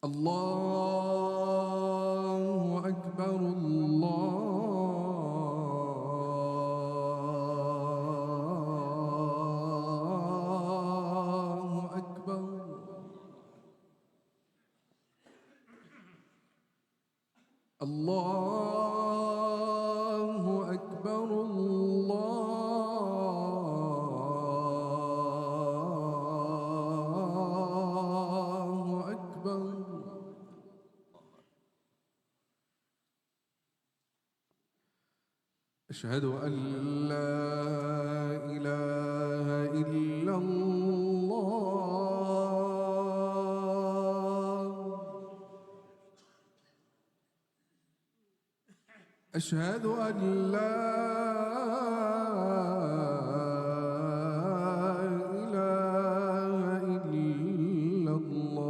الله أكبر الله أكبر. الله أكبر الله أكبر. أشهد أن لا إله إلا الله. أشهد أن لا إله إلا الله.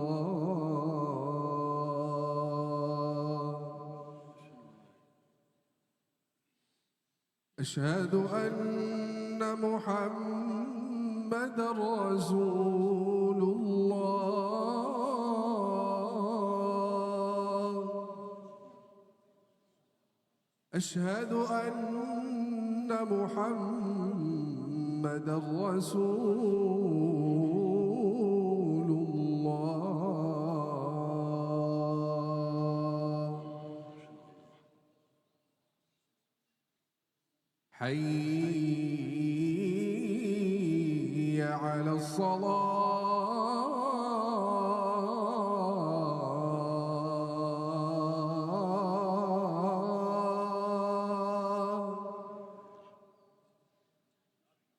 أشهد أن محمدًا رسول الله. أشهد أن محمدًا رسول الله. حي على الصلاة.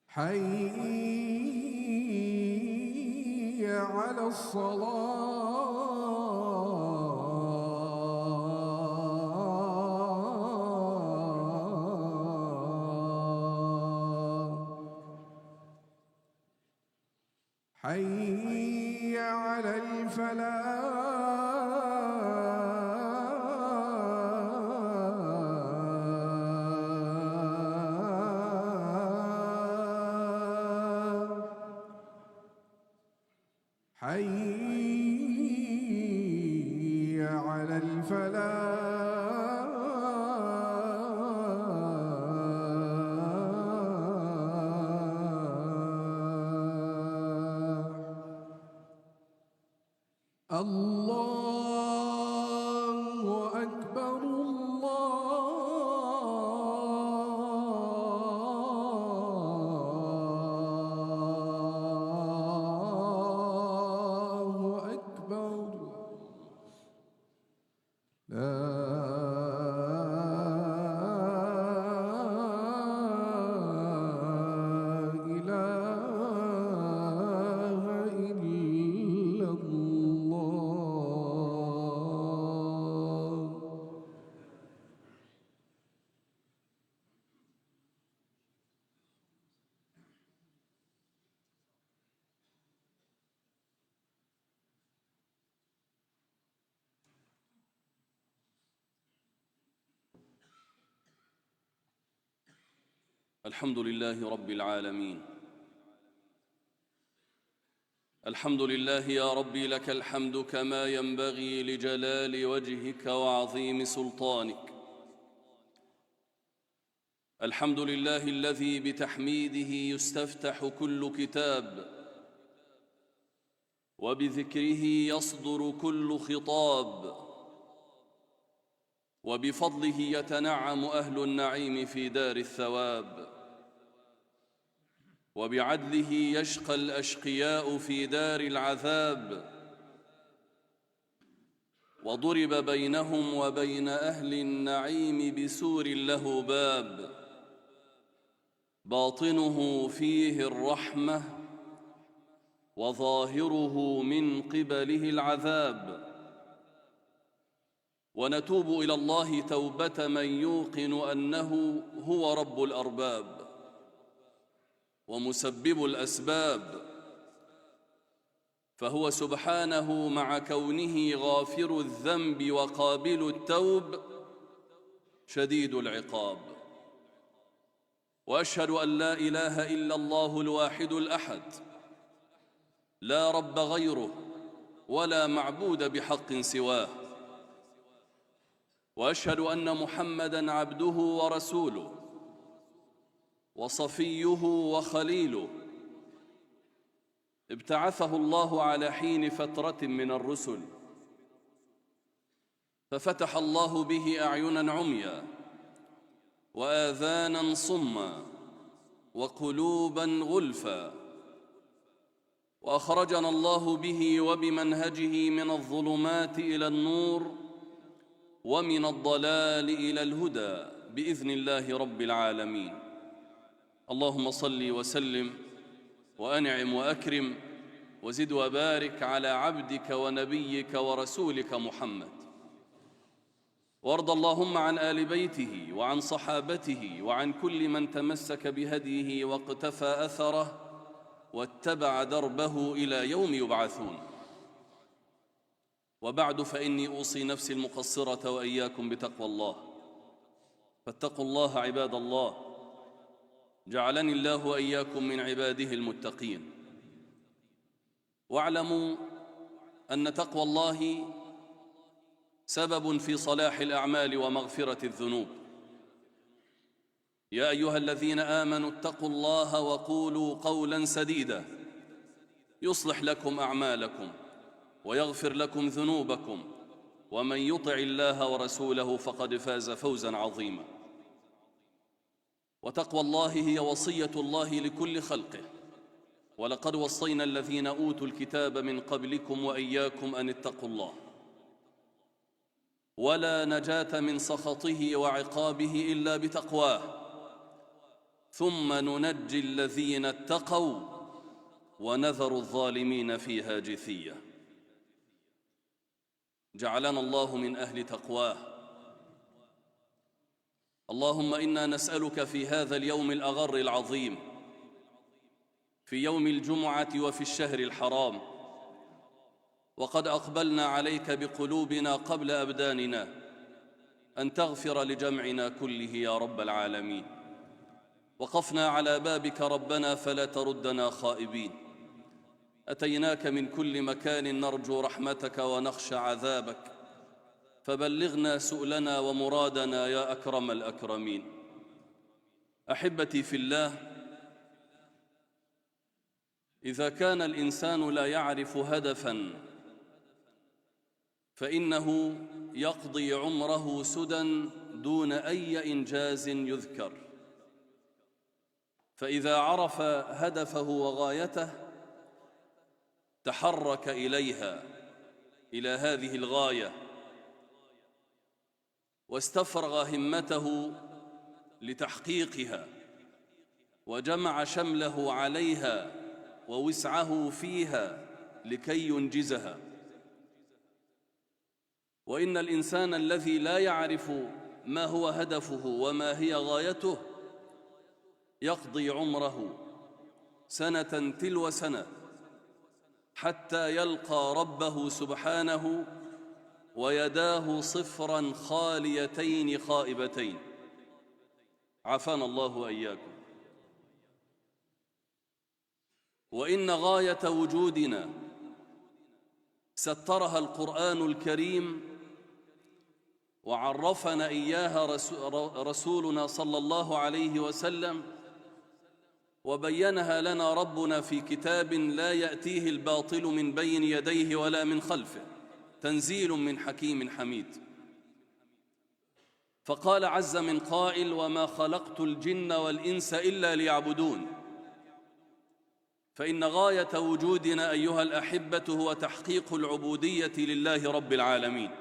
حي على الصلاة. حي على الفلاح. حي على الفلاح. الله أكبر الله أكبر. لا إله إلا الله. الحمد لله رب العالمين. الحمد لله يا ربي، لك الحمد كما ينبغي لجلال وجهك وعظيم سلطانك. الحمد لله الذي بتحميده يستفتح كل كتاب، وبذكره يصدر كل خطاب، وبفضله يتنعم أهل النعيم في دار الثواب، وبعدله يشقى الأشقياء في دار العذاب. وضرب بينهم وبين أهل النعيم بسور له باب، باطنه فيه الرحمة وظاهره من قبله العذاب. ونتوب إلى الله توبة من يوقن أنه هو رب الأرباب ومسبب الأسباب، فهو سبحانه مع كونه غافر الذنب وقابل التوب شديد العقاب. وأشهد أن لا إله إلا الله الواحد الأحد، لا رب غيره، ولا معبود بحق سواه، وأشهد أن محمدًا عبده ورسوله وصفيه وخليله، ابتعثه الله على حين فترة من الرسل، ففتح الله به أعيناً عميا وآذاناً صمّا وقلوباً غلفاً، وأخرجنا الله به وبمنهجه من الظلمات إلى النور ومن الضلال إلى الهدى بإذن الله رب العالمين. اللهم صل وسلم وأنعم وأكرم وزد وبارك على عبدك ونبيك ورسولك محمد، وارض اللهم عن آل بيته وعن صحابته وعن كل من تمسك بهديه واقتفى أثره واتبع دربه إلى يوم يبعثون. وبعد، فإني أوصي نفسي المقصرة وإياكم بتقوى الله، فاتقوا الله عباد الله، جعلني الله وإياكم من عباده المتقين. واعلموا أن تقوى الله سبب في صلاح الأعمال ومغفرة الذنوب. يا أيها الذين آمنوا اتقوا الله وقولوا قولاً سديداً يصلح لكم أعمالكم ويغفر لكم ذنوبكم، ومن يطع الله ورسوله فقد فاز فوزاً عظيماً. وتقوى الله هي وصية الله لكل خلقه، ولقد وصينا الذين أوتوا الكتاب من قبلكم وإياكم أن اتقوا الله، ولا نجاة من سخطه وعقابه إلا بتقواه، ثم ننجي الذين اتقوا ونذر الظالمين فيها جثيا. جعلنا الله من أهل تقواه. اللهم إنا نسألك في هذا اليوم الأغر العظيم، في يوم الجمعة وفي الشهر الحرام، وقد أقبلنا عليك بقلوبنا قبل أبداننا، أن تغفر لجمعنا كله يا رب العالمين. وقفنا على بابك ربنا فلا تردنا خائبين، أتيناك من كل مكان نرجو رحمتك ونخشى عذابك، فبلغنا سؤلنا ومرادنا يا أكرم الأكرمين. أحبتي في الله، إذا كان الإنسان لا يعرف هدفاً فإنه يقضي عمره سدى دون أي إنجاز يذكر. فإذا عرف هدفه وغايته تحرك إليها، إلى هذه الغاية، واستفرغ همته لتحقيقها، وجمع شمله عليها ووسعه فيها لكي ينجزها. وإن الإنسان الذي لا يعرف ما هو هدفه وما هي غايته يقضي عمره سنة تلو سنة حتى يلقى ربه سبحانه ويداه صفراً خاليتين خائبتين، عافانا الله وإياكم. وإن غاية وجودنا سترها القرآن الكريم وعرفنا إياها رسولنا صلى الله عليه وسلم، وبينها لنا ربنا في كتاب لا يأتيه الباطل من بين يديه ولا من خلفه، تنزيل من حكيم حميد. فقال عز من قائل: وما خلقت الجن والإنس إلا ليعبدون. فإن غاية وجودنا أيها الأحبة هو تحقيق العبودية لله رب العالمين،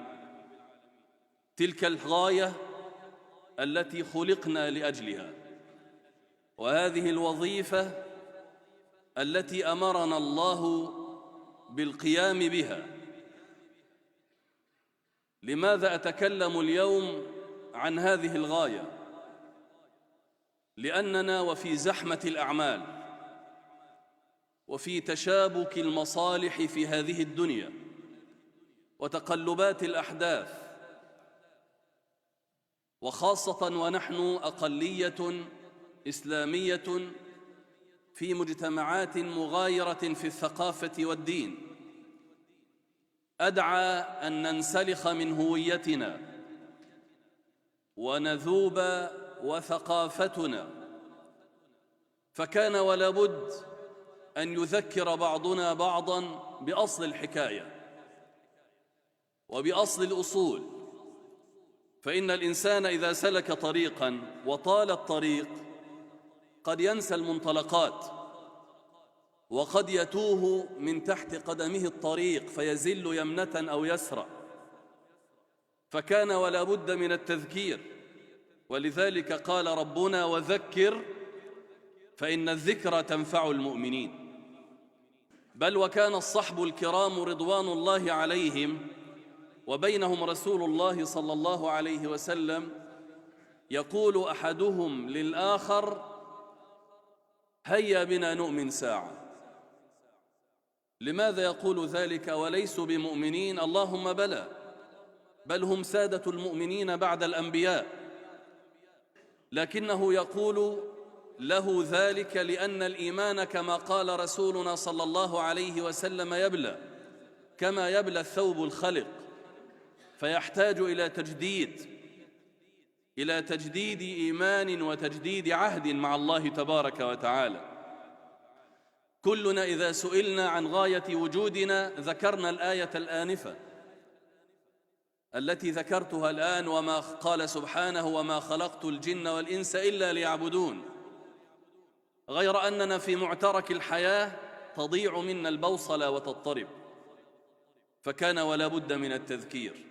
تلك الغاية التي خلقنا لأجلها، وهذه الوظيفة التي أمرنا الله بالقيام بها. لماذا أتكلم اليوم عن هذه الغاية؟ لأننا وفي زحمة الأعمال وفي تشابك المصالح في هذه الدنيا وتقلبات الأحداث، وخاصة ونحن أقلية إسلامية في مجتمعات مغايرة في الثقافة والدين، أدعى أن ننسلخ من هويتنا ونذوب وثقافتنا، فكان ولا بد أن يذكر بعضنا بعضا بأصل الحكاية وبأصل الأصول. فإن الإنسان إذا سلك طريقا وطال الطريق قد ينسى المنطلقات، وقد يتوه من تحت قدمه الطريق فيزل يمنة أو يسرى، فكان ولا بد من التذكير. ولذلك قال ربنا: وذكر فإن الذكرى تنفع المؤمنين. بل وكان الصحب الكرام رضوان الله عليهم وبينهم رسول الله صلى الله عليه وسلم يقول أحدهم للآخر: هيا بنا نؤمن ساعة. لماذا يقول ذلك وليسوا بمؤمنين؟ اللهم بلى، بل هم سادة المؤمنين بعد الأنبياء، لكنه يقول له ذلك لأن الإيمان كما قال رسولنا صلى الله عليه وسلم يبلى كما يبلى الثوب الخلق، فيحتاج إلى تجديد إيمان وتجديد عهد مع الله تبارك وتعالى. كلنا إذا سئلنا عن غاية وجودنا ذكرنا الآية الآنفة التي ذكرتها الآن: وما قال سبحانه: وما خلقت الجن والإنس إلا ليعبدون. غير أننا في معترك الحياة تضيع منا البوصلة وتضطرب، فكان ولا بد من التذكير.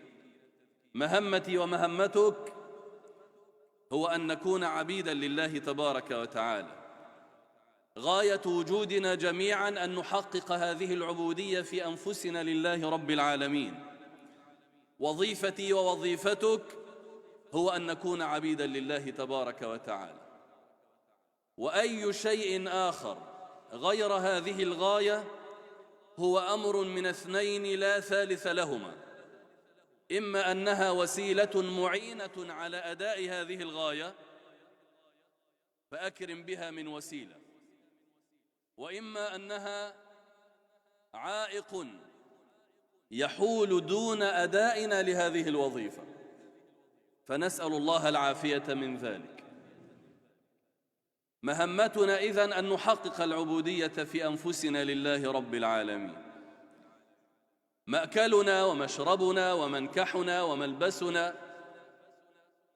مهمتي ومهمتك هو أن نكون عبيدا لله تبارك وتعالى. غاية وجودنا جميعا أن نحقق هذه العبودية في أنفسنا لله رب العالمين. وظيفتي ووظيفتك هو أن نكون عبيدا لله تبارك وتعالى. وأي شيء آخر غير هذه الغاية هو أمر من اثنين لا ثالث لهما: إما أنها وسيلة معينة على أداء هذه الغاية فأكرم بها من وسيلة، وإما أنها عائق يحول دون أدائنا لهذه الوظيفة، فنسأل الله العافية من ذلك. مهمتنا إذن أن نحقق العبودية في أنفسنا لله رب العالمين. مأكلنا ومشربنا ومنكحنا وملبسنا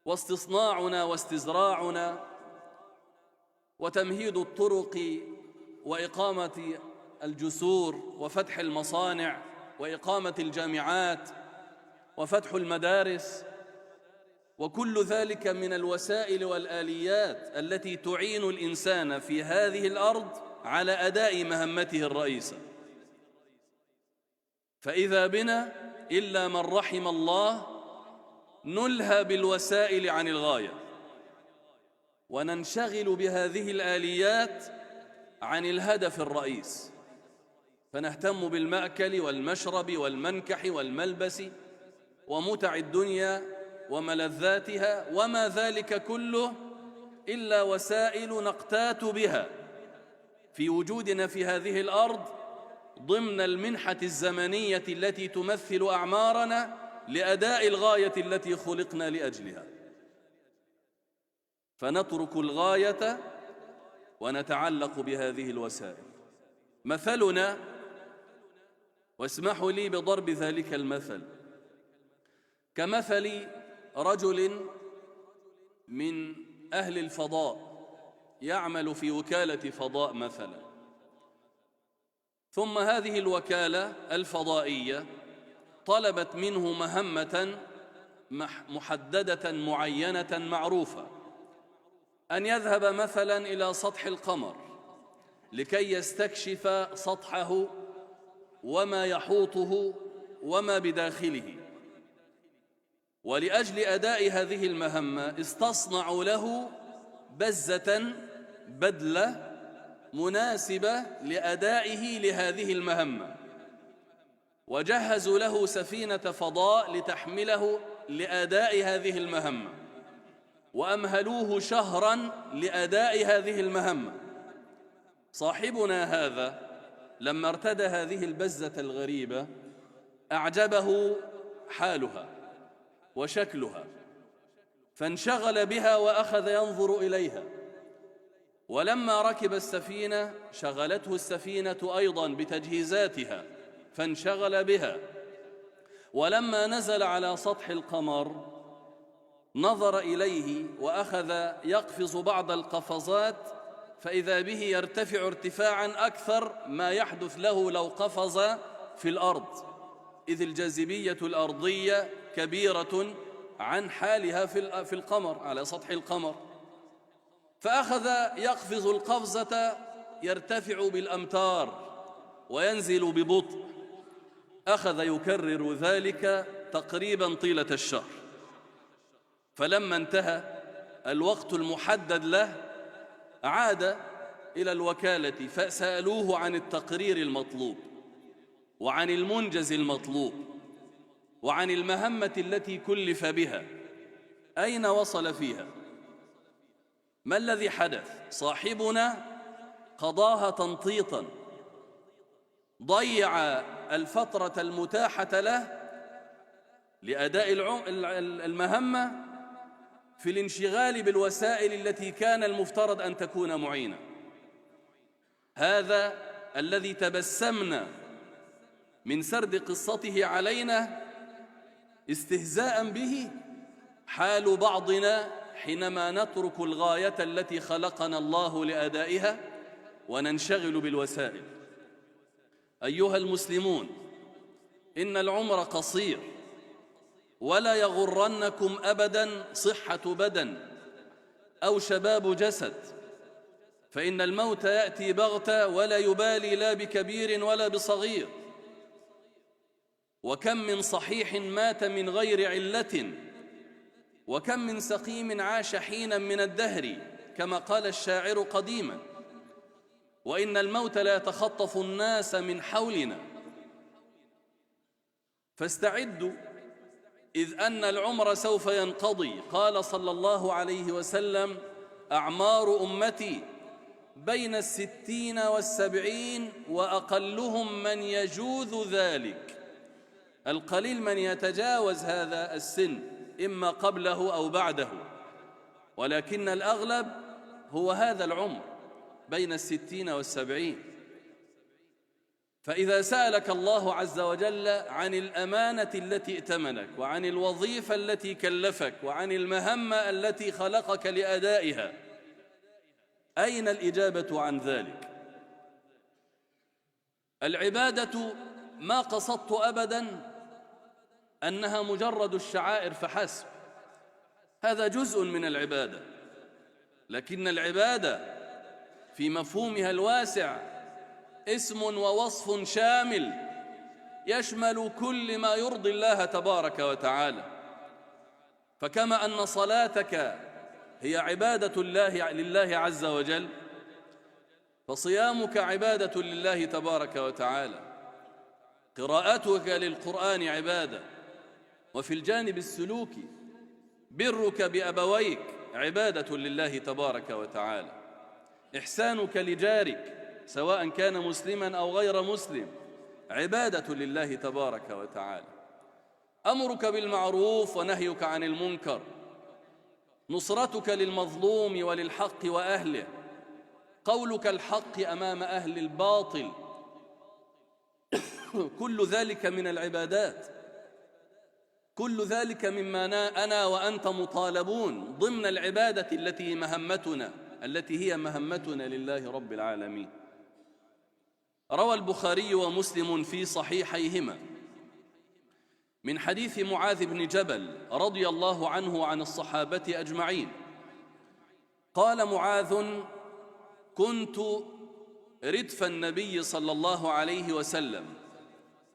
واستصناعنا واستزراعنا وتمهيد الطرق وإقامة الجسور وفتح المصانع وإقامة الجامعات وفتح المدارس، وكل ذلك من الوسائل والآليات التي تعين الإنسان في هذه الأرض على أداء مهمته الرئيسة. فإذا بنا إلا من رحم الله نلهى بالوسائل عن الغاية، وننشغل بهذه الآليات عن الهدف الرئيس، فنهتم بالمأكل والمشرب والمنكح والملبس ومتع الدنيا وملذاتها، وما ذلك كله إلا وسائل نقتات بها في وجودنا في هذه الأرض ضمن المنحة الزمنية التي تمثل أعمارنا لأداء الغاية التي خلقنا لأجلها. فنترك الغاية ونتعلق بهذه الوسائل. مثلنا، واسمحوا لي بضرب ذلك المثل، كمثل رجل من أهل الفضاء يعمل في وكالة فضاء مثلا، ثم هذه الوكالة الفضائية طلبت منه مهمة محددة معينة معروفة، أن يذهب مثلا إلى سطح القمر لكي يستكشف سطحه وما يحوطه وما بداخله. ولأجل أداء هذه المهمة استصنعوا له بدلة مناسبة لأدائه لهذه المهمة، وجهزوا له سفينة فضاء لتحمله لأداء هذه المهمة، وأمهلوه شهرا لأداء هذه المهمة. صاحبنا هذا لما ارتدى هذه البزة الغريبة أعجبه حالها وشكلها، فانشغل بها وأخذ ينظر إليها. ولما ركب السفينة شغلته السفينة أيضا بتجهيزاتها فانشغل بها. ولما نزل على سطح القمر نظر إليه وأخذ يقفز بعض القفزات، فإذا به يرتفع ارتفاعا أكثر ما يحدث له لو قفز في الأرض، إذ الجاذبية الأرضية كبيرة عن حالها في القمر على سطح القمر. فأخذ يقفز القفزة يرتفع بالأمتار وينزل ببطء، أخذ يكرر ذلك تقريبا طيلة الشهر. فلما انتهى الوقت المحدد له عاد إلى الوكالة فسألوه عن التقرير المطلوب وعن المنجز المطلوب وعن المهمة التي كلف بها، أين وصل فيها؟ ما الذي حدث؟ صاحبنا قضاها تنطيطا، ضيع الفترة المتاحة له لأداء المهمة في الانشغال بالوسائل التي كان المفترض أن تكون معينة. هذا الذي تبسمنا من سرد قصته علينا استهزاء به حال بعضنا حينما نترك الغاية التي خلقنا الله لأدائها وننشغل بالوسائل. أيها المسلمون، إن العمر قصير، ولا يغرنكم أبدا صحة بدن أو شباب جسد، فإن الموت يأتي بغتة ولا يبالي لا بكبير ولا بصغير. وكم من صحيح مات من غير علة، وكم من سقيم عاش حينا من الدهر، كما قال الشاعر قديما. وإن الموت لا يتخطف الناس من حولنا، فاستعدوا إذ أن العمر سوف ينقضي. قال صلى الله عليه وسلم: أعمار أمتي بين 60 و70، وأقلهم من يجوز ذلك. القليل من يتجاوز هذا السن إما قبله أو بعده، ولكن الأغلب هو هذا العمر بين 60 و70. فإذا سألك الله عز وجل عن الأمانة التي ائتمنك، وعن الوظيفة التي كلفك، وعن المهمة التي خلقك لأدائها، أين الإجابة عن ذلك؟ العبادة ما قصدت أبداً أنها مجرد الشعائر فحسب، هذا جزء من العبادة، لكن العبادة في مفهومها الواسع اسم ووصف شامل يشمل كل ما يرضي الله تبارك وتعالى. فكما أن صلاتك هي عبادة لله عز وجل، فصيامك عبادة لله تبارك وتعالى، قراءتك للقرآن عبادة، وفي الجانب السلوكي برك بأبويك عبادة لله تبارك وتعالى، إحسانك لجارك سواء كان مسلما أو غير مسلم عبادة لله تبارك وتعالى، أمرك بالمعروف ونهيك عن المنكر، نصرتك للمظلوم وللحق وأهله، قولك الحق أمام أهل الباطل، كل ذلك من العبادات، كل ذلك مما أنا وأنت مطالبون ضمن العبادة التي هي مهمتنا لله رب العالمين. روى البخاري ومسلم في صحيحيهما من حديث معاذ بن جبل رضي الله عنه وعن الصحابة أجمعين قال معاذ: كنت ردف النبي صلى الله عليه وسلم،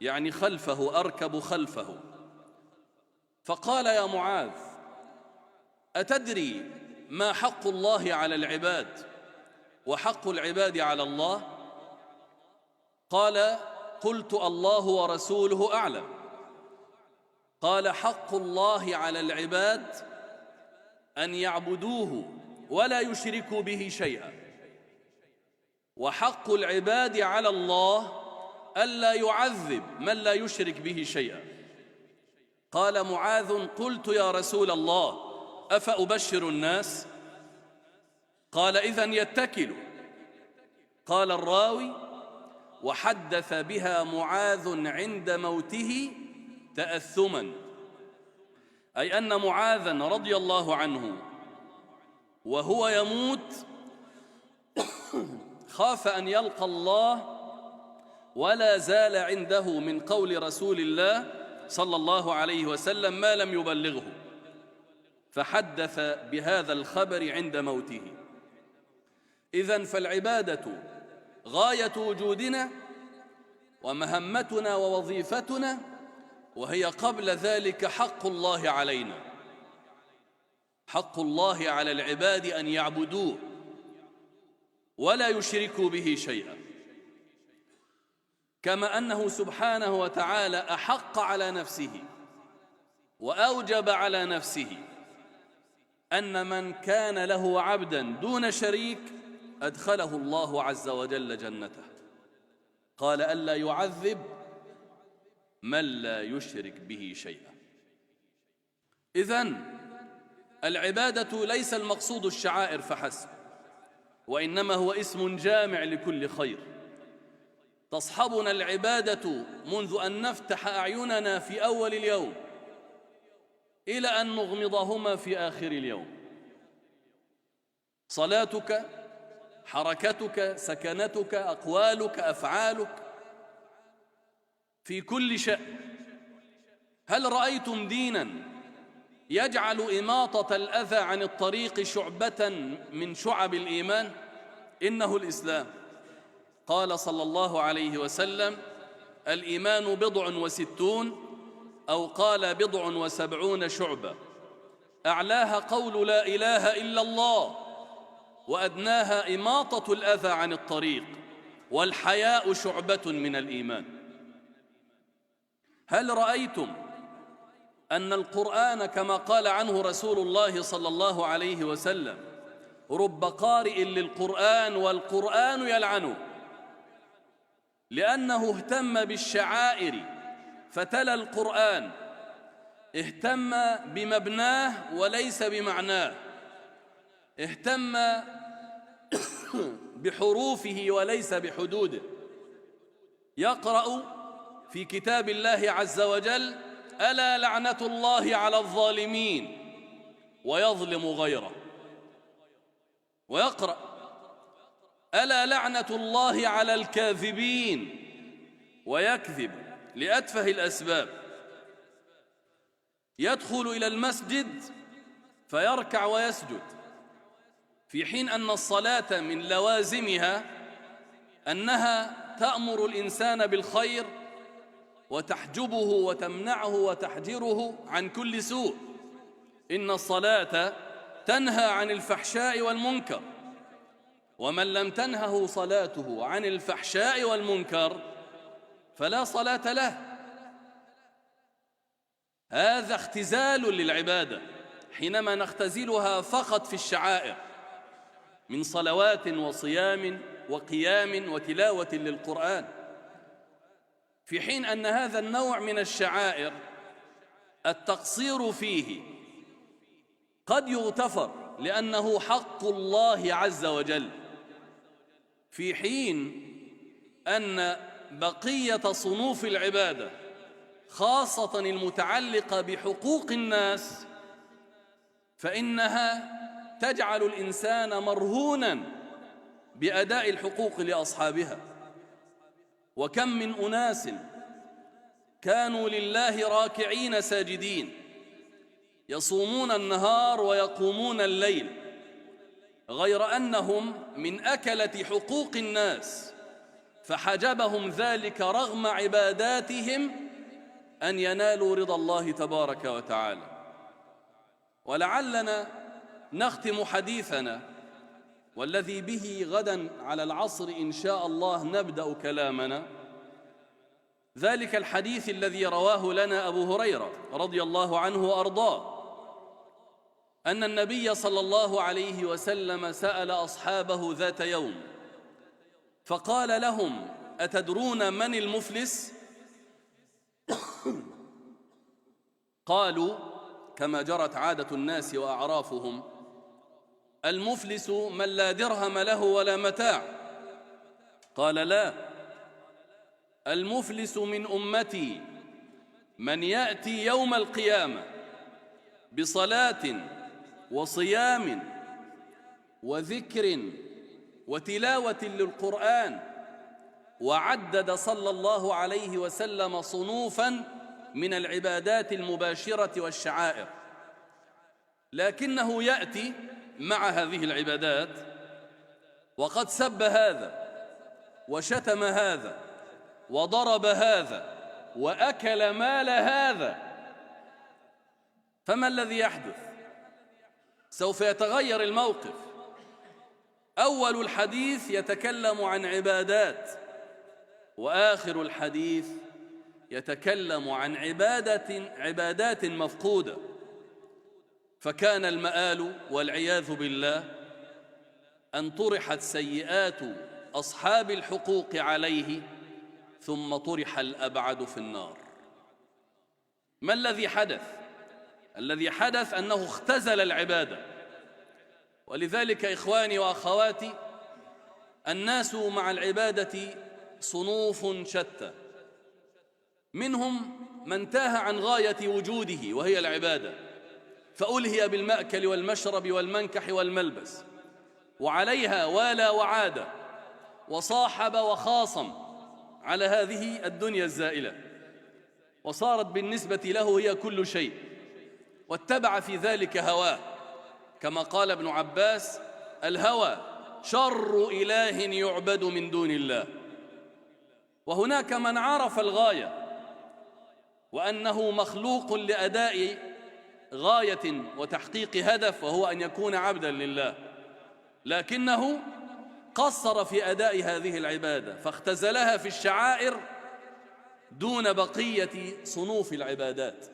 يعني خلفه، أركب خلفه، فقال: يا معاذ، أتدري ما حق الله على العباد وحق العباد على الله؟ قال: قلت: الله ورسوله أعلم. قال: حق الله على العباد أن يعبدوه ولا يشركوا به شيئا، وحق العباد على الله ألا يعذب من لا يشرك به شيئا. قال معاذ: قلت يا رسول الله أفأبشر الناس؟ قال: إذن يتكلوا. قال الراوي: وحدث بها معاذ عند موته تأثما، أي أن معاذا رضي الله عنه وهو يموت خاف أن يلقى الله ولا زال عنده من قول رسول الله صلى الله عليه وسلم ما لم يبلغه، فحدث بهذا الخبر عند موته. إذن فالعبادة غاية وجودنا ومهمتنا ووظيفتنا، وهي قبل ذلك حق الله علينا، حق الله على العباد أن يعبدوه ولا يشركوا به شيئا، كما أنه سبحانه وتعالى أحق على نفسه وأوجب على نفسه أن من كان له عبدا دون شريك أدخله الله عز وجل جنته. قال: ألا يعذب من لا يشرك به شيئا. إذن العبادة ليس المقصود الشعائر فحسب، وإنما هو اسم جامع لكل خير. تصحبنا العبادة منذ أن نفتح أعيننا في أول اليوم إلى أن نغمضهما في آخر اليوم. صلاتك، حركتك، سكنتك، أقوالك، أفعالك، في كل شيء. هل رأيتم ديناً يجعل إماطة الأذى عن الطريق شعبة من شعب الإيمان؟ إنه الإسلام. قال صلى الله عليه وسلم: الإيمان 67، أو قال 70 شعبة، أعلاها قول لا إله إلا الله، وأدناها إماطة الأذى عن الطريق، والحياء شعبة من الإيمان. هل رأيتم أن القرآن كما قال عنه رسول الله صلى الله عليه وسلم: رب قارئ للقرآن والقرآن يلعنه، لأنه اهتم بالشعائر فتلا القرآن، اهتم بمبناه وليس بمعناه، اهتم بحروفه وليس بحدوده. يقرأ في كتاب الله عز وجل: ألا لعنة الله على الظالمين، ويظلم غيره. ويقرأ: ألا لعنة الله على الكاذبين، ويكذب لأتفه الأسباب. يدخل إلى المسجد فيركع ويسجد، في حين أن الصلاة من لوازمها أنها تأمر الإنسان بالخير وتحجبه وتمنعه وتحجره عن كل سوء. إن الصلاة تنهى عن الفحشاء والمنكر، ومن لم تنهه صلاته عن الفحشاء والمنكر فلا صلاة له. هذا اختزال للعبادة حينما نختزلها فقط في الشعائر من صلوات وصيام وقيام وتلاوة للقرآن، في حين أن هذا النوع من الشعائر التقصير فيه قد يغتفر لأنه حق الله عز وجل، في حين أن بقية صنوف العبادة خاصة المتعلقة بحقوق الناس فإنها تجعل الإنسان مرهونا بأداء الحقوق لأصحابها. وكم من أناس كانوا لله راكعين ساجدين، يصومون النهار ويقومون الليل، غير أنهم من أكلة حقوق الناس، فحجبهم ذلك رغم عباداتهم أن ينالوا رضا الله تبارك وتعالى. ولعلنا نختم حديثنا، والذي به غدا على العصر إن شاء الله نبدأ كلامنا، ذلك الحديث الذي رواه لنا أبو هريرة رضي الله عنه وأرضاه، أن النبي صلى الله عليه وسلم سأل أصحابه ذات يوم فقال لهم: أتدرون من المفلس؟ قالوا كما جرت عادة الناس وأعرافهم: المفلس من لا درهم له ولا متاع. قال: لا، المفلس من أمتي من يأتي يوم القيامة بصلاة وصيام وذكر وتلاوة للقرآن، وعدد صلى الله عليه وسلم صنوفاً من العبادات المباشرة والشعائر، لكنه يأتي مع هذه العبادات وقد سب هذا وشتم هذا وضرب هذا وأكل مال هذا. فما الذي يحدث؟ سوف يتغير الموقف. أول الحديث يتكلم عن عبادات، وآخر الحديث يتكلم عن عبادات مفقودة. فكان المآل والعياذ بالله أن طرحت سيئات أصحاب الحقوق عليه، ثم طرح الأبعد في النار. ما الذي حدث؟ الذي حدث أنه اختزل العبادة. ولذلك إخواني وأخواتي، الناس مع العبادة صنوف شتى، منهم من تاه عن غاية وجوده وهي العبادة، فألهي بالمأكل والمشرب والمنكح والملبس، وعليها والى وعاد وصاحب وخاصم على هذه الدنيا الزائلة، وصارت بالنسبة له هي كل شيء، واتبع في ذلك هواه، كما قال ابن عباس: الهوى شر إله يعبد من دون الله. وهناك من عرف الغاية وأنه مخلوق لأداء غاية وتحقيق هدف، وهو أن يكون عبدا لله، لكنه قصر في أداء هذه العبادة فاختزلها في الشعائر دون بقية صنوف العبادات.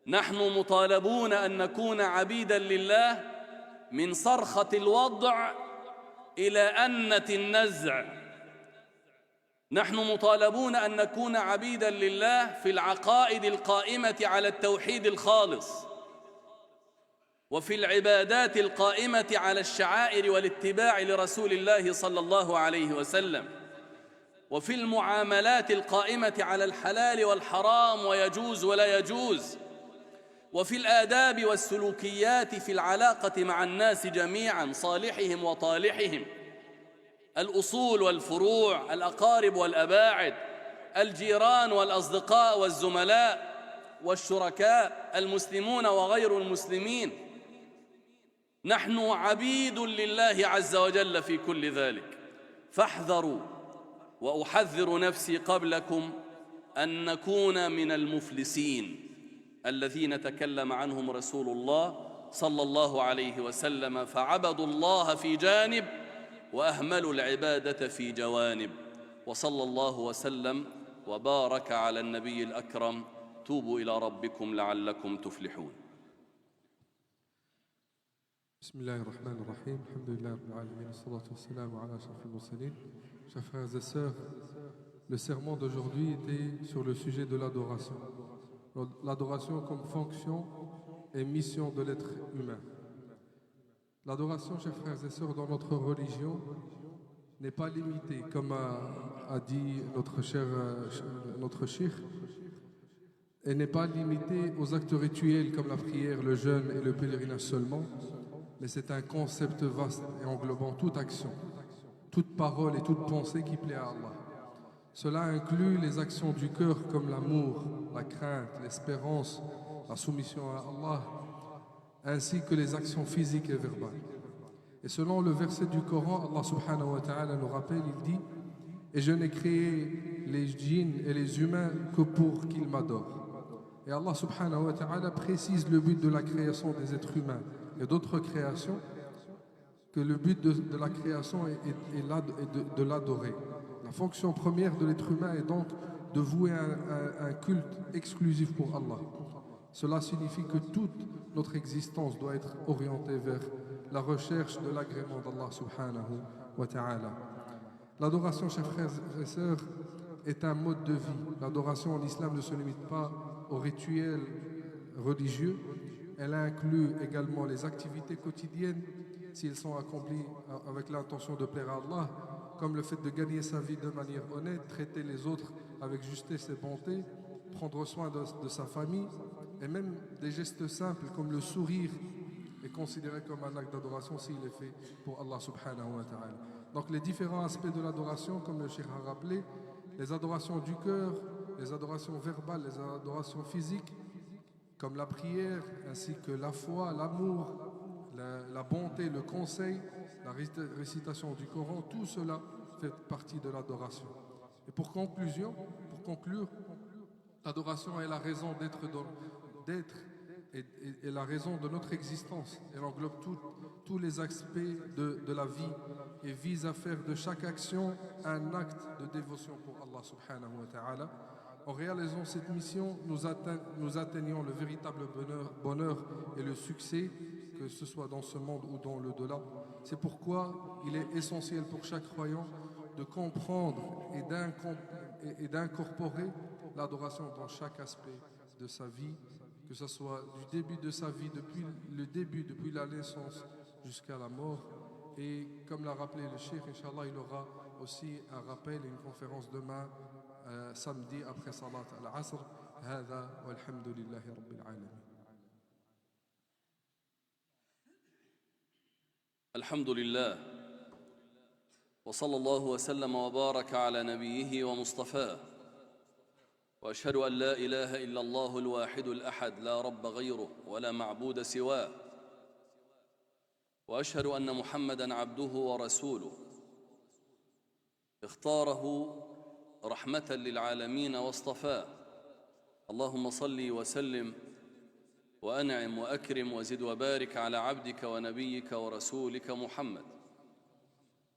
نحن مطالبون أن نكون عبيدا لله من صرخة الوضع إلى أنة النزع. نحن مطالبون أن نكون عبيدا لله في العقائد القائمة على التوحيد الخالص، وفي العبادات القائمة على الشعائر والاتباع لرسول الله صلى الله عليه وسلم، وفي المعاملات القائمة على الحلال والحرام ويجوز ولا يجوز، وفي الآداب والسلوكيات في العلاقة مع الناس جميعا، صالحهم وطالحهم، الأصول والفروع، الأقارب والأباعد، الجيران والأصدقاء والزملاء والشركاء، المسلمون وغير المسلمين. نحن عبيد لله عز وجل في كل ذلك. فاحذروا، وأحذر نفسي قبلكم، أن نكون من المفلسين الذين تكلم عنهم رسول الله صلى الله عليه وسلم، فعبدوا الله في جانب وأهملوا العبادة في جوانب. وصلى الله وسلم وبارك على النبي الأكرم. توبوا إلى ربكم لعلكم تفلحون. بسم الله الرحمن الرحيم. الحمد لله رب العالمين، والصلاة والسلام على أشرف المرسلين. Chers frères et sœurs, le sermon d'aujourd'hui était sur le sujet de l'adoration. L'adoration comme fonction et mission de l'être humain. L'adoration, chers frères et sœurs, dans notre religion n'est pas limitée, comme a dit notre cheikh, et n'est pas limitée aux actes rituels comme la prière, le jeûne et le pèlerinage seulement, mais c'est un concept vaste et englobant toute action, toute parole et toute pensée qui plaît à Allah. Cela inclut les actions du cœur comme l'amour, la crainte, l'espérance, la soumission à Allah, ainsi que les actions physiques et verbales. Et selon le verset du Coran, Allah subhanahu wa ta'ala nous rappelle, il dit: « Et je n'ai créé les djinns et les humains que pour qu'ils m'adorent. » Et Allah subhanahu wa ta'ala précise le but de la création des êtres humains et d'autres créations, que le but de la création est de l'adorer. La fonction première de l'être humain est donc de vouer un culte exclusif pour Allah. Cela signifie que toute notre existence doit être orientée vers la recherche de l'agrément d'Allah subhanahu wa ta'ala. L'adoration, chers frères et sœurs, est un mode de vie. L'adoration en islam ne se limite pas aux rituels religieux. Elle inclut également les activités quotidiennes, s'ils sont accomplis avec l'intention de plaire à Allah, comme le fait de gagner sa vie de manière honnête, traiter les autres avec justesse et bonté, prendre soin de sa famille, et même des gestes simples comme le sourire est considéré comme un acte d'adoration s'il est fait pour Allah subhanahu wa ta'ala. Donc les différents aspects de l'adoration, comme le cheikh a rappelé, les adorations du cœur, les adorations verbales, les adorations physiques, comme la prière, ainsi que la foi, l'amour, la bonté, le conseil, la récitation du Coran, tout cela fait partie de l'adoration. Et pour conclure, l'adoration est la raison d'être et la raison de notre existence. Elle englobe tous les aspects de la vie et vise à faire de chaque action un acte de dévotion pour Allah subhanahu wa ta'ala. En réalisant cette mission, nous atteignons le véritable bonheur et le succès, que ce soit dans ce monde ou dans l'au-delà. C'est pourquoi il est essentiel pour chaque croyant de comprendre et d'incorporer l'adoration dans chaque aspect de sa vie, que ce soit du début de sa vie, depuis la naissance jusqu'à la mort. Et comme l'a rappelé le cheikh, Inch'Allah, il aura aussi un rappel et une conférence demain, samedi après Salat al-Asr. هذا والحمد لله رب العالمين. الحمد لله وصلى الله وسلم وبارك على نبيه ومصطفاه، وأشهد أن لا إله إلا الله الواحد الأحد لا رب غيره ولا معبود سواه، وأشهد أن محمدًا عبده ورسوله اختاره رحمة للعالمين واصطفاه. اللهم صل وسلم وأنعم وأكرم وزد وبارك على عبدك ونبيك ورسولك محمد.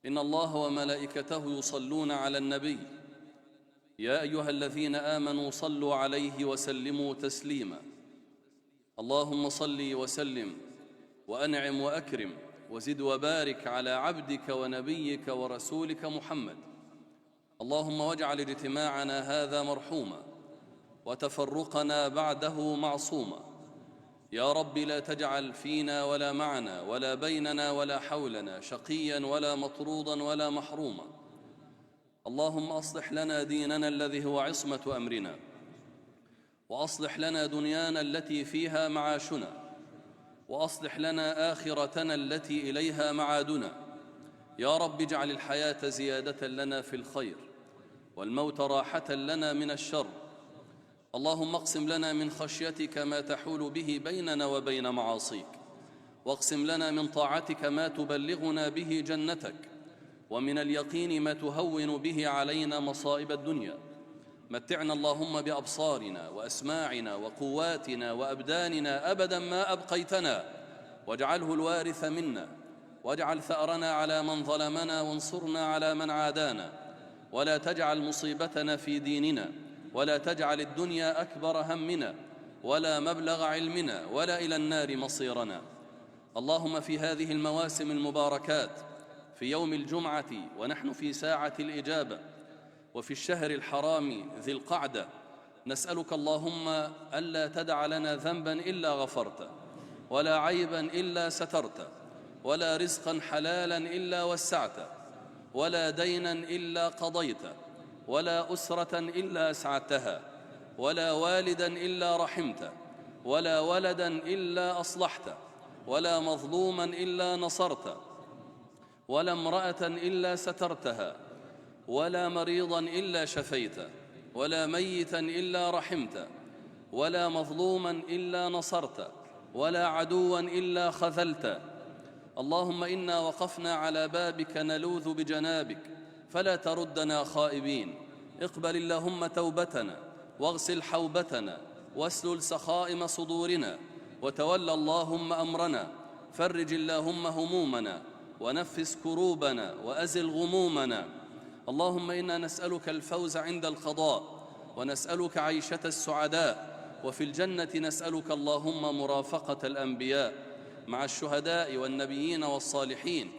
إن الله وملائكته يصلون على النبي يا أيها الذين آمنوا صلوا عليه وسلموا تسليما. اللهم صل وسلم وأنعم وأكرم وزد وبارك على عبدك ونبيك ورسولك محمد. اللهم واجعل اجتماعنا هذا مرحوما وتفرقنا بعده معصوما. يا رب لا تجعل فينا ولا معنا ولا بيننا ولا حولنا شقيا ولا مطرودا ولا محروما. اللهم أصلح لنا ديننا الذي هو عصمة أمرنا، وأصلح لنا دنيانا التي فيها معاشنا، وأصلح لنا آخرتنا التي إليها معادنا. يا رب اجعل الحياة زيادة لنا في الخير والموت راحة لنا من الشر. اللهم اقسم لنا من خشيتك ما تحول به بيننا وبين معاصيك، واقسم لنا من طاعتك ما تبلغنا به جنتك، ومن اليقين ما تهون به علينا مصائب الدنيا. متعنا اللهم بأبصارنا وأسماعنا وقواتنا وأبداننا أبدا ما أبقيتنا، واجعله الوارث منا، واجعل ثأرنا على من ظلمنا، وانصرنا على من عادانا، ولا تجعل مصيبتنا في ديننا، ولا تجعل الدنيا أكبر همنا ولا مبلغ علمنا ولا إلى النار مصيرنا. اللهم في هذه المواسم المباركات، في يوم الجمعة ونحن في ساعة الإجابة، وفي الشهر الحرام ذي القعدة، نسألك اللهم ألا تدع لنا ذنبا إلا غفرته، ولا عيبا إلا سترته، ولا رزقا حلالا إلا وسعته، ولا دينا إلا قضيته، ولا أسرة إلا أسعدتها، ولا والدا إلا رحمته، ولا ولدا إلا أصلحته، ولا مظلوما إلا نصرته، ولا امرأة إلا سترتها، ولا مريضا إلا شفيته، ولا ميتا إلا رحمته، ولا مظلوما إلا نصرته، ولا عدوا إلا خذلته. اللهم إنا وقفنا على بابك نلوذ بجنابك، فلا تردنا خائبين. اقبل اللهم توبتنا، واغسل حوبتنا، واسلل سخائم صدورنا، وتول اللهم أمرنا. فرج اللهم همومنا، ونفس كروبنا، وأزل غمومنا. اللهم إنا نسألك الفوز عند القضاء، ونسألك عيشة السعداء، وفي الجنة نسألك اللهم مرافقة الأنبياء مع الشهداء والنبيين والصالحين.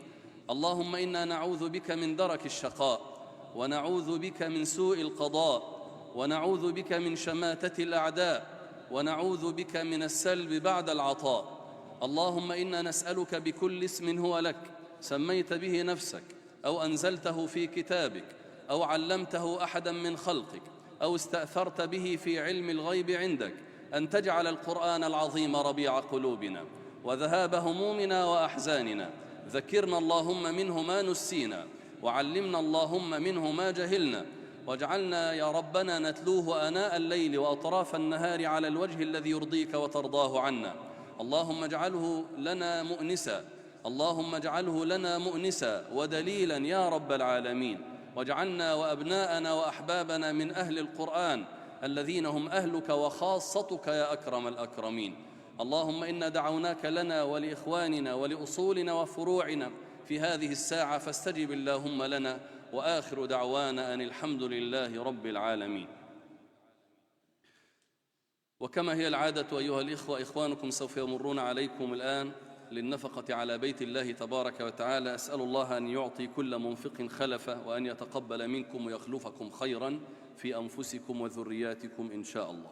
اللهم إنا نعوذ بك من درك الشقاء ونعوذ بك من سوء القضاء، ونعوذ بك من شماتة الأعداء، ونعوذ بك من السلب بعد العطاء. اللهم إنا نسألك بكل اسم هو لك سميت به نفسك أو أنزلته في كتابك أو علمته أحدا من خلقك أو استأثرت به في علم الغيب عندك أن تجعل القرآن العظيم ربيع قلوبنا وذهاب همومنا وأحزاننا. ذكرنا اللهم منه ما نسينا، وعلمنا اللهم منه ما جهلنا، واجعلنا يا ربنا نتلوه آناء الليل وأطراف النهار على الوجه الذي يرضيك وترضاه عنا. اللهم اجعله لنا مؤنسا، اللهم اجعله لنا مؤنسا ودليلا يا رب العالمين. واجعلنا وأبناءنا وأحبابنا من أهل القرآن الذين هم أهلك وخاصتك يا أكرم الأكرمين. اللهم إنا دعوناك لنا ولإخواننا ولأصولنا وفروعنا في هذه الساعة فاستجب اللهم لنا، وآخر دعوانا أن الحمد لله رب العالمين. وكما هي العادة أيها الإخوة، إخوانكم سوف يمرون عليكم الآن للنفقة على بيت الله تبارك وتعالى. أسأل الله أن يعطي كل منفق خلفه، وأن يتقبل منكم ويخلفكم خيرا في أنفسكم وذرياتكم إن شاء الله.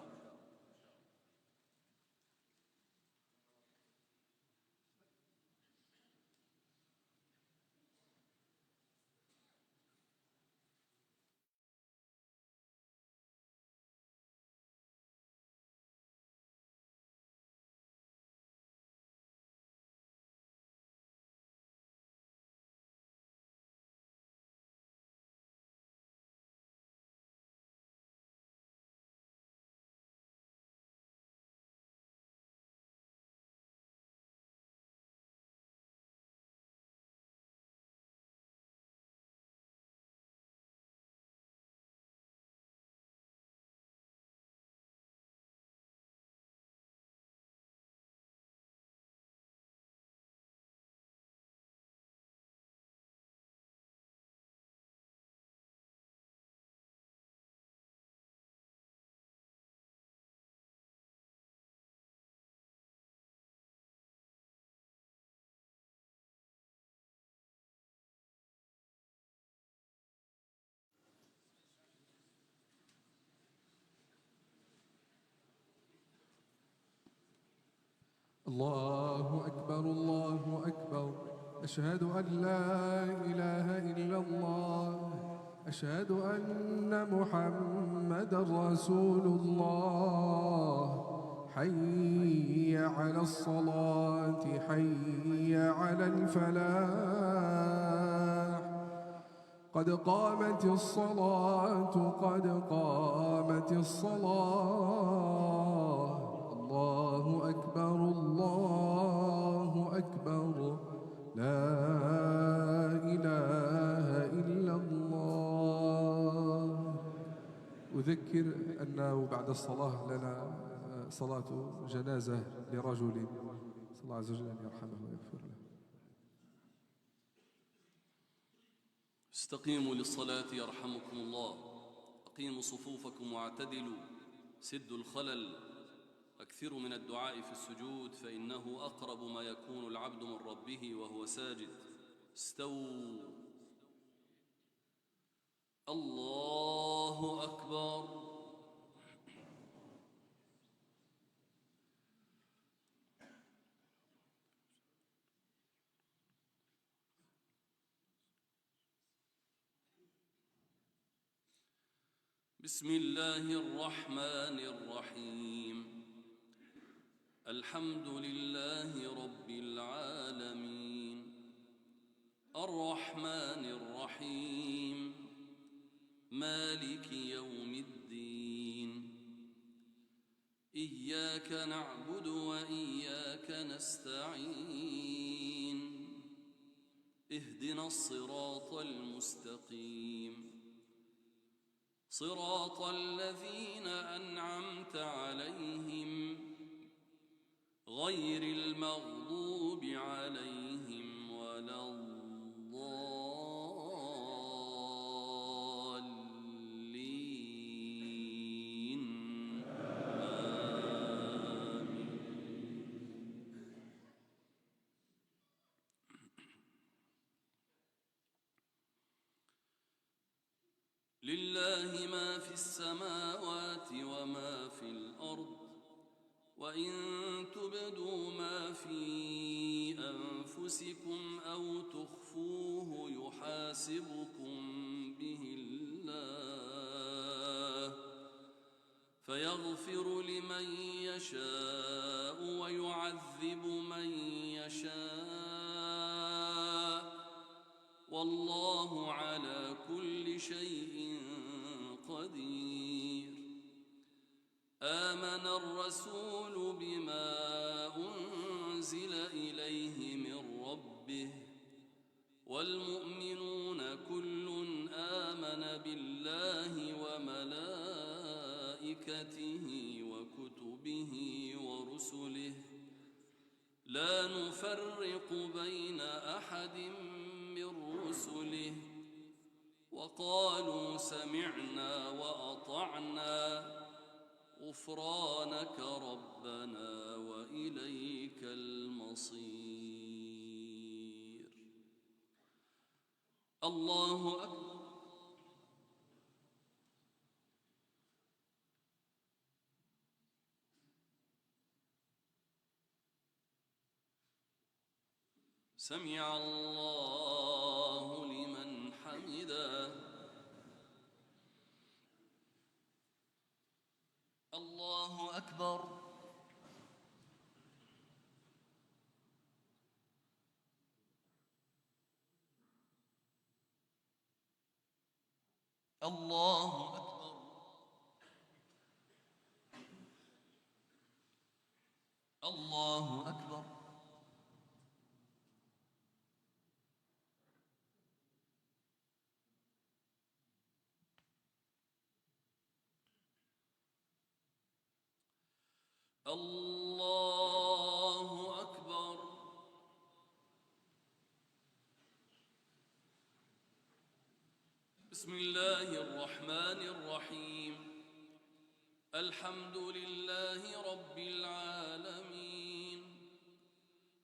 الله أكبر الله أكبر، أشهد أن لا إله إلا الله، أشهد أن محمدا رسول الله. حي على الصلاة، حي على الفلاح، قد قامت الصلاة، قد قامت الصلاة. الله أكبر الله أكبر، لا إله إلا الله. أذكر أنه بعد الصلاة لنا صلاة جنازة لرجل، صلى الله عز وجل أن يرحمه ويغفر له. استقيموا للصلاة يرحمكم الله، أقيموا صفوفكم واعتدلوا، سدوا الخلل، أكثروا من الدعاء في السجود فإنه أقرب ما يكون العبد من ربه وهو ساجد. استووا. الله أكبر. بسم الله الرحمن الرحيم. الحمد لله رب العالمين، الرحمن الرحيم، مالك يوم الدين، إياك نعبد وإياك نستعين، اهدنا الصراط المستقيم، صراط الذين أنعمت عليهم غير المغضوب عليهم ولا الضالين. آمين. لله ما في السماوات وما في الأرض وإن تبدوا ما في أنفسكم أو تخفوه يحاسبكم به الله فيغفر لمن يشاء ويعذب من يشاء والله على كل شيء قدير. آمن الرسول بما أنزل إليه من ربه والمؤمنون كل آمن بالله وملائكته وكتبه ورسله لا نفرق بين أحد من رسله وقالوا سمعنا وأطعنا غفرانك ربنا وإليك المصير. الله أكبر. سمع الله لمن حمده. الله أكبر. الله أكبر. الله أكبر. الله أكبر. بسم الله الرحمن الرحيم. الحمد لله رب العالمين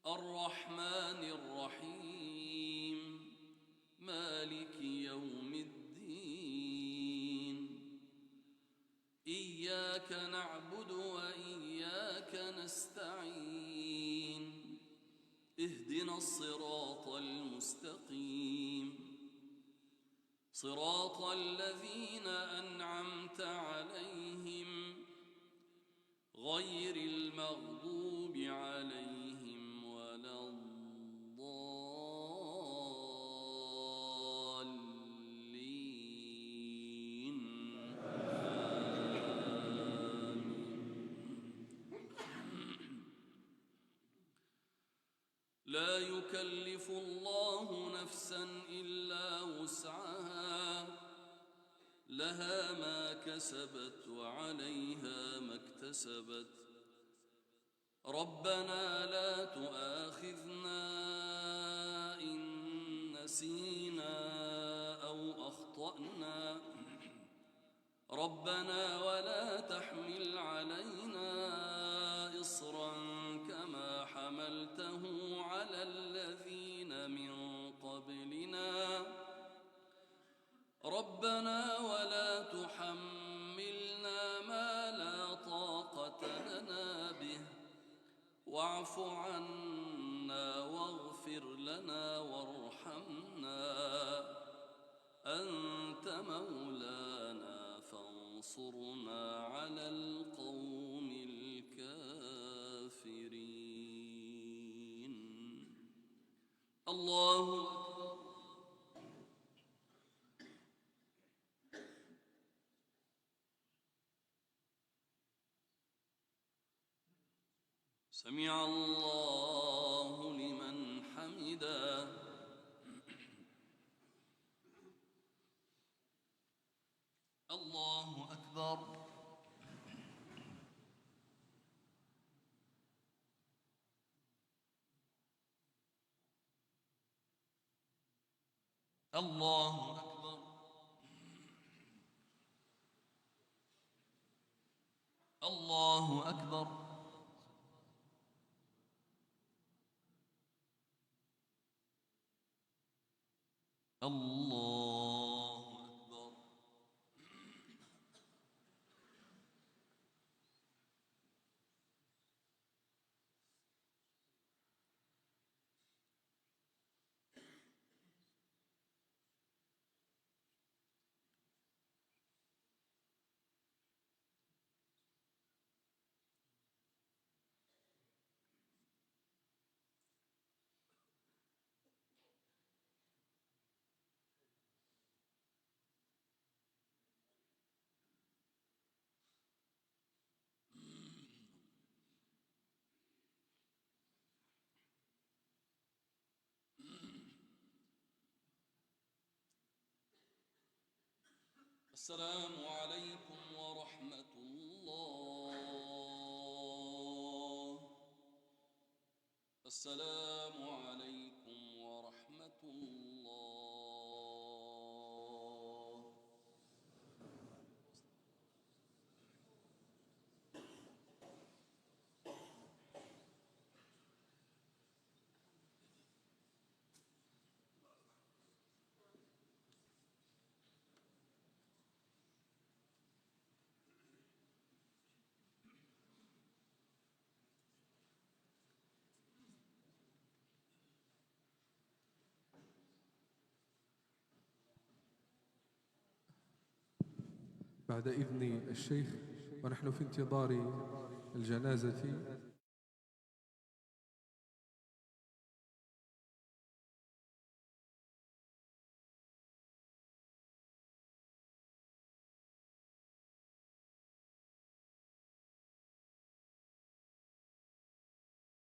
الرحمن الرحيم مالك يوم الدين إياك نعبد وإياك نستعين اهدنا الصراط المستقيم صراط الذين أنعمت عليهم غير المغضوب عليهم ولا الضالين. لا يكلف الله نفسا إلا وسعها لها ما كسبت وعليها ما اكتسبت ربنا لا تؤاخذنا إن نسينا أو أخطأنا ربنا ولا تحمل علينا إصرا كما حملته على الذين من قبلنا ربنا ولا تحملنا ما لا طاقة لنا به واعف عنا واغفر لنا وارحمنا أنت مولانا فانصرنا على القوم الكافرين. الله أكبر. سمع الله لمن حمده. الله أكبر. الله أكبر. الله أكبر. الله أكبر. السلام عليكم ورحمة الله. السلام عليكم ورحمة الله. بعد إذن الشيخ ونحن في انتظار الجنازة